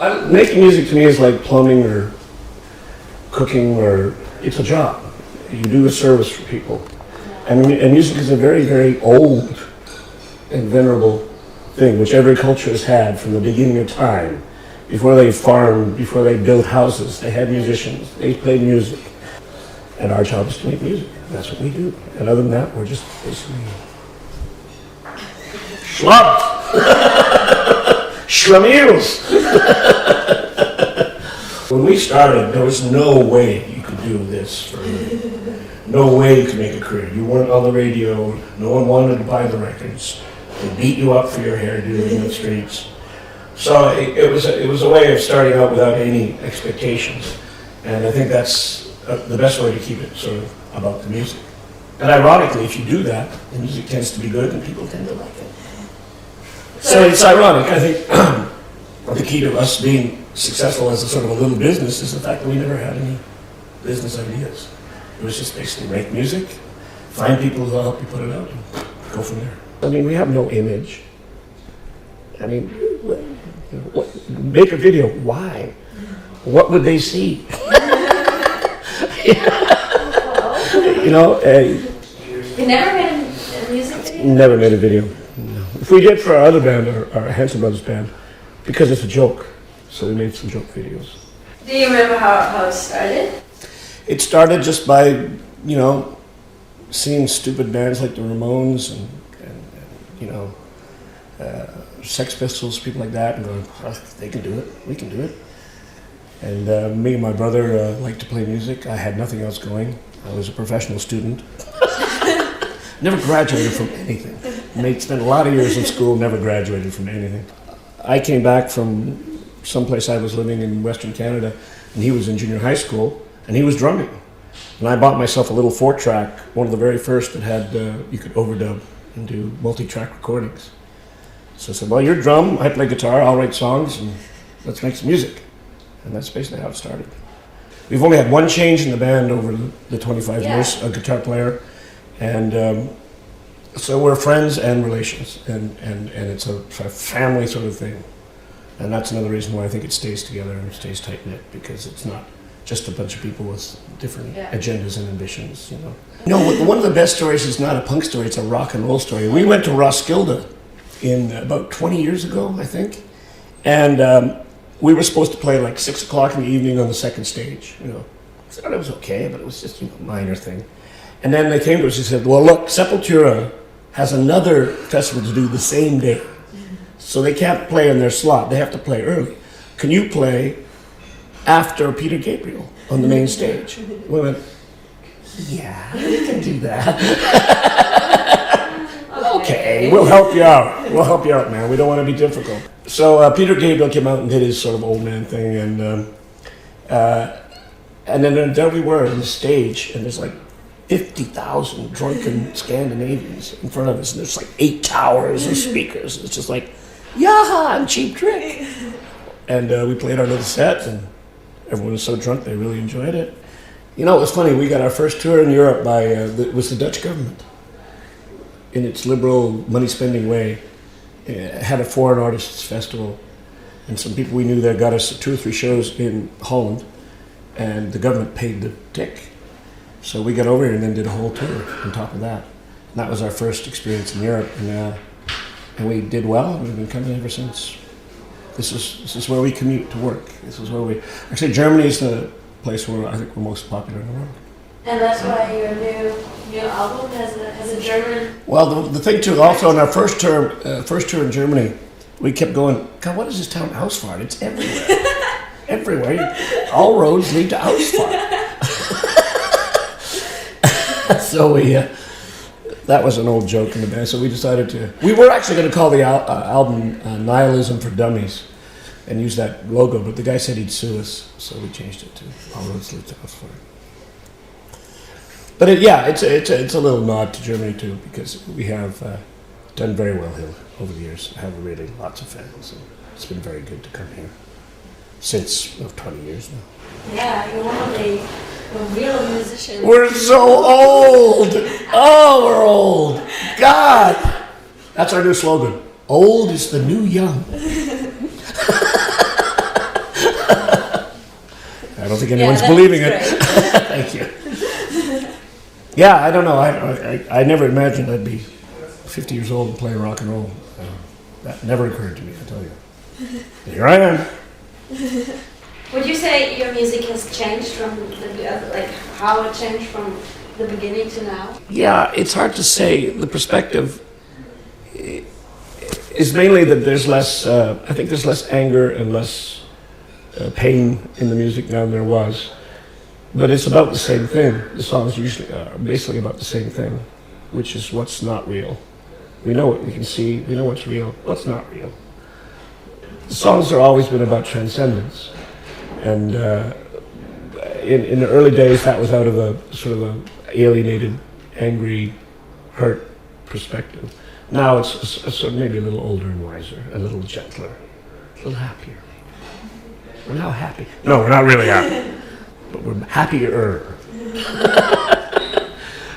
Making music to me is like plumbing or cooking, or it's a job. You do a service for people. And music is a very, very old and venerable thing, which every culture has had from the beginning of time. Before they farmed, before they built houses, they had musicians. They played music. And our job is to make music. That's what we do. And other than that, we're just basically schlubs. Schlemiels. When we started, there was no way you could do this for a living. No way you could make a career. You weren't on the radio. No one wanted to buy the records. They beat you up for your hairdo in the streets. So it was a way of starting out without any expectations. And I think that's the best way to keep it sort of about the music. And ironically, if you do that, the music tends to be good and people tend to like it. So it's ironic. I think the key to us being successful as a sort of a little business is the fact that we never had any business ideas. It was just basically make music, find people who will help you put it out, and go from there. I mean, we have no image. I mean, make a video. Why? What would they see? You know, you never made a music video? Never made a video. No. If we did for our other band, our Hanson Brothers band, because it's a joke, so we made some joke videos. Do you remember how it started? It started just by, you know, seeing stupid bands like the Ramones and you know, Sex Pistols, people like that, and going, oh, they can do it, we can do it. And me and my brother liked to play music. I had nothing else going. I was a professional student. Never graduated from anything. Spent a lot of years in school, never graduated from anything. I came back from someplace I was living in Western Canada, and he was in junior high school, and he was drumming. And I bought myself a little 4-track, one of the very first that had, you could overdub and do multi-track recordings. So I said, well, you're drum, I play guitar, I'll write songs, and let's make some music. And that's basically how it started. We've only had one change in the band over the 25 years, a guitar player. And so we're friends and relations, and it's a family sort of thing. And that's another reason why I think it stays together and stays tight-knit, because it's not just a bunch of people with different agendas and ambitions, you know. No, one of the best stories is not a punk story, it's a rock and roll story. We went to Roskilde in about 20 years ago, I think. And we were supposed to play like 6 o'clock in the evening on the second stage, you know. I thought it was okay, but it was just, you know, a minor thing. And then they came to us and said, well, look, Sepultura has another festival to do the same day. So they can't play in their slot, they have to play early. Can you play after Peter Gabriel on the main stage? We went, yeah, we can do that. Okay, we'll help you out. We'll help you out, man. We don't want to be difficult. So Peter Gabriel came out and did his sort of old man thing, and then there we were on the stage, and there's like 50,000 drunken Scandinavians in front of us, and there's like 8 towers of speakers. It's just like, yaha, and Cheap Trick. And we played our little set, and everyone was so drunk they really enjoyed it. You know, it was funny, we got our first tour in Europe by, it was the Dutch government. In its liberal, money-spending way, had a foreign artists festival, and some people we knew there got us 2 or 3 shows in Holland, and the government paid the tick. So we got over here and then did a whole tour on top of that. And that was our first experience in Europe, and we did well. We've been coming ever since. This is where we commute to work. This is where we actually, Germany is the place where I think we're most popular in the world. And that's why your new album has a German. Well, the thing too, also on our first tour in Germany, we kept going, God, what is this town Ausfahrt? It's everywhere. Everywhere. All roads lead to Ausfahrt. So that was an old joke in the band, so we decided to, we were actually going to call the album Nihilism for Dummies and use that logo, but the guy said he'd sue us, so we changed it to All Roads Lead to Ausfahrt. But it's a little nod to Germany too, because we have done very well here over the years. I have really lots of fans, and it's been very good to come here since 20 years now. Yeah, you're one of the real musicians. We're so old! Oh, we're old! God! That's our new slogan. Old is the new young. don't think anyone's believing it. Thank you. Yeah, I don't know. I never imagined I'd be 50 years old and playing rock and roll. That never occurred to me, I tell you. Here I am. Would you say your music has changed from like how it changed from the beginning to now? Yeah, it's hard to say. The perspective is mainly that there's less, I think there's less anger and less pain in the music now than there was. But it's about the same thing. The songs usually are basically about the same thing, which is what's not real. We know what we can see, we know what's real, what's not real. The songs have always been about transcendence. And in the early days, that was out of a sort of a alienated, angry, hurt perspective. Now it's sort of maybe a little older and wiser, a little gentler, a little happier. We're now happy. No, we're not really happy, but we're happier.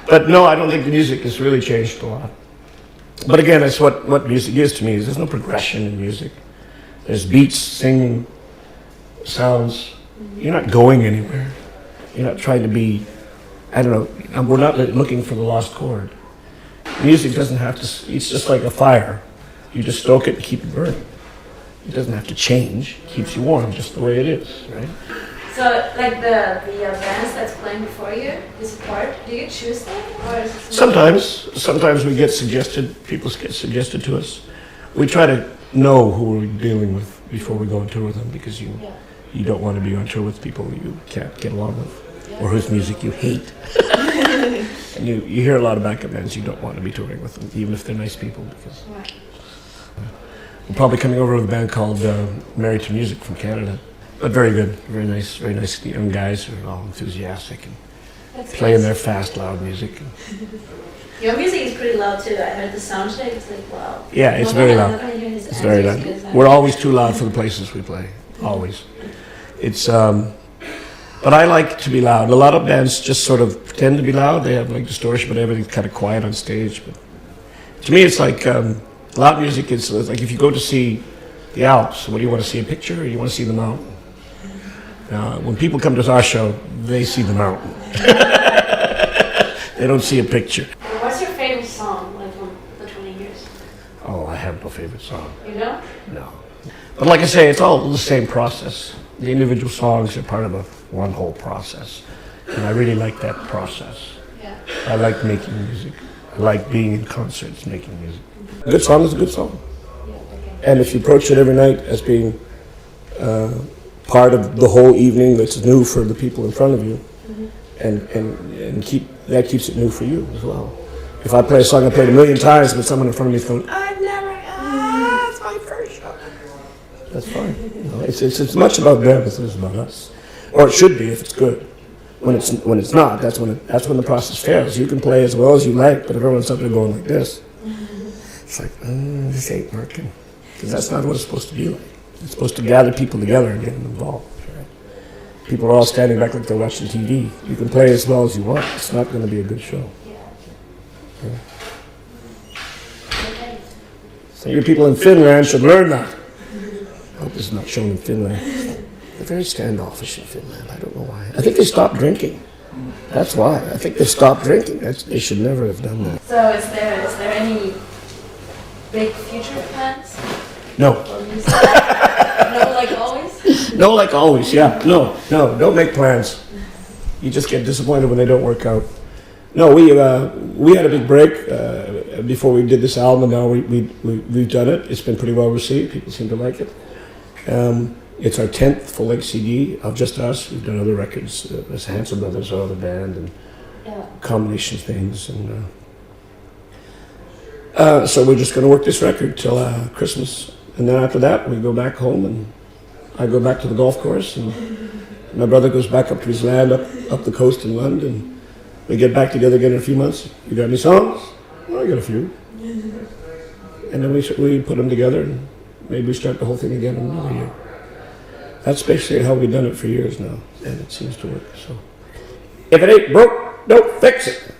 But no, I don't think the music has really changed a lot. But again, that's what music is to me. There's no progression in music. There's beats, singing, sounds. You're not going anywhere. You're not trying to be, I don't know, we're not looking for the lost chord. Music doesn't have to, it's just like a fire. You just stoke it and keep it burning. It doesn't have to change. It keeps you warm just the way it is, right? So, like the bands that's playing before you, you support, do you choose them? Or is it Sometimes we get suggested, people get suggested to us. We try to know who we're dealing with before we go on tour with them, because you don't want to be on tour with people you can't get along with, or whose music you hate. And you hear a lot of backup bands you don't want to be touring with them, even if they're nice people, because we're probably coming over with a band called Married to Music from Canada. But very good, very nice young guys who are all enthusiastic and playing their fast, loud music. Your music is pretty loud too. I heard the sound check. It's like, wow. Yeah, it's very loud. It's very loud. We're always too loud for the places we play. Always. It's but I like to be loud. A lot of bands just sort of pretend to be loud. They have like distortion, but everything's kind of quiet on stage. But to me, it's like loud music. It's like if you go to see the Alps, what do you want to see? A picture, or you want to see the mountain? Now, when people come to our show, they see the mountain. They don't see a picture. What's your favorite song, like from the 20 years? Oh, I have no favorite song. You know? No. But like I say, it's all the same process. The individual songs are part of one whole process. And I really like that process. Yeah. I like making music. I like being in concerts making music. A good song is a good song. Yeah, okay. And if you approach it every night as being part of the whole evening that's new for the people in front of you, and that keeps it new for you as well. If I play a song I played 1,000,000 times, but someone in front of me is going, I've never, it's my first show. That's fine. You know, it's much about them as it is about us, or it should be if it's good. When it's not, that's when the process fails. You can play as well as you like, but if everyone's up there going like this, it's like this ain't working, because that's not what it's supposed to be like. It's supposed to gather people together and get them involved. Right? People are all standing back like they're watching TV. You can play as well as you want. It's not going to be a good show. Yeah. Okay. So you people in Finland should learn that. I hope this is not shown in Finland. They're very standoffish in Finland. I don't know why. I think they stopped drinking. That's why. I think they stopped drinking. They should never have done that. So is there any big future plans? No. No, like always? No, like always, yeah. No, don't make plans. You just get disappointed when they don't work out. No, we had a big break before we did this album, and now we've done it. It's been pretty well received. People seem to like it. It's our 10th full-length CD of just us. We've done other records. There's Hanson Brothers, our other band, and combination things. And so we're just going to work this record till Christmas. And then after that, we go back home, and I go back to the golf course, and my brother goes back up to his land up the coast in London. We get back together again in a few months. You got any songs? Well, I got a few. And then we put them together, and maybe we start the whole thing again in another year. That's basically how we've done it for years now, and it seems to work. So, if it ain't broke, don't fix it.